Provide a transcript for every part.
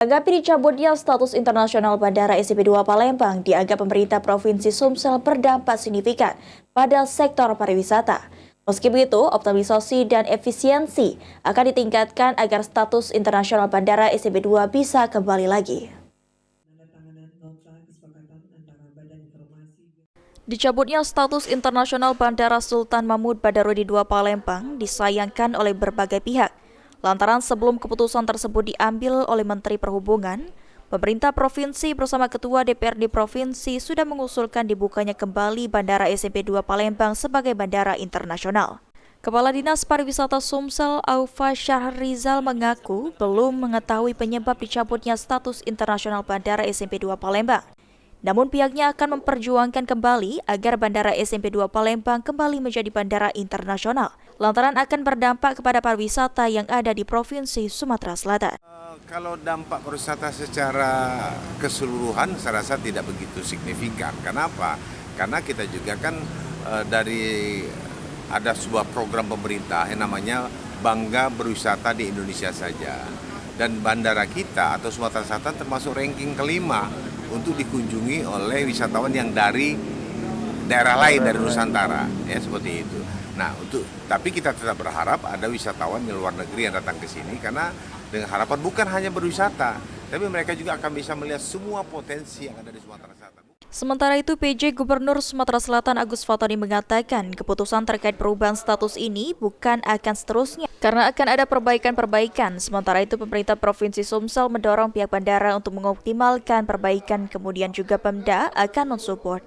Menanggapi dicabutnya status internasional Bandara SCP 2 Palembang, dianggap pemerintah Provinsi Sumsel berdampak signifikan pada sektor pariwisata. Meski begitu, optimalisasi dan efisiensi akan ditingkatkan agar status internasional Bandara SCP 2 bisa kembali lagi. Dicabutnya status internasional Bandara Sultan Mahmud Badarudin II Palembang disayangkan oleh berbagai pihak. Lantaran sebelum keputusan tersebut diambil oleh Menteri Perhubungan, pemerintah provinsi bersama Ketua DPRD Provinsi sudah mengusulkan dibukanya kembali Bandara SCP 2 Palembang sebagai bandara internasional. Kepala Dinas Pariwisata Sumsel, Aufa Syahrizal mengaku belum mengetahui penyebab dicabutnya status internasional Bandara SCP 2 Palembang. Namun pihaknya akan memperjuangkan kembali agar Bandara SCP 2 Palembang kembali menjadi bandara internasional, lantaran akan berdampak kepada pariwisata yang ada di Provinsi Sumatera Selatan. Kalau dampak pariwisata secara keseluruhan saya rasa tidak begitu signifikan. Kenapa? Karena kita juga kan dari ada sebuah program pemerintah yang namanya Bangga Berwisata di Indonesia saja. Dan bandara kita atau Sumatera Selatan termasuk ranking kelima untuk dikunjungi oleh wisatawan yang dari daerah lain dari Nusantara, ya seperti itu. Nah, tapi kita tetap berharap ada wisatawan di luar negeri yang datang ke sini karena dengan harapan bukan hanya berwisata, tapi mereka juga akan bisa melihat semua potensi yang ada di Sumatera Selatan. Sementara itu, PJ Gubernur Sumatera Selatan Agus Fatoni mengatakan keputusan terkait perubahan status ini bukan akan seterusnya karena akan ada perbaikan-perbaikan. Sementara itu, pemerintah Provinsi Sumsel mendorong pihak bandara untuk mengoptimalkan perbaikan, kemudian juga Pemda akan mensupport.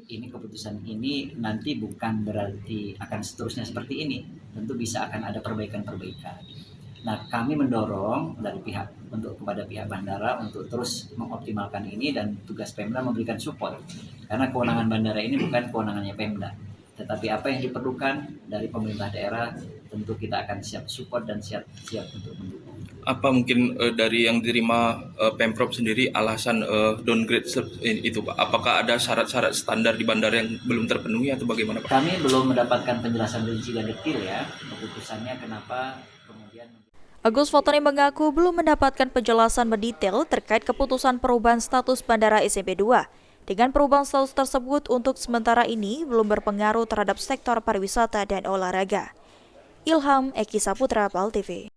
Ini keputusan ini nanti bukan berarti akan seterusnya seperti ini, tentu bisa akan ada perbaikan-perbaikan. Nah, kami mendorong dari kepada pihak bandara untuk terus mengoptimalkan ini dan tugas Pemda memberikan support. Karena kewenangan bandara ini bukan kewenangannya Pemda, tetapi apa yang diperlukan dari pemerintah daerah tentu kita akan siap support dan siap untuk mendukung. Apa mungkin dari yang diterima Pemprov sendiri alasan downgrade itu Pak? Apakah ada syarat-syarat standar di bandara yang belum terpenuhi atau bagaimana Pak? Kami belum mendapatkan penjelasan rinci dan detail ya keputusannya kenapa kemudian. Agus Fatoni mengaku belum mendapatkan penjelasan mendetail terkait keputusan perubahan status Bandara SCP 2. Dengan perubahan status tersebut untuk sementara ini belum berpengaruh terhadap sektor pariwisata dan olahraga. Ilham Eki Saputra, PAL TV.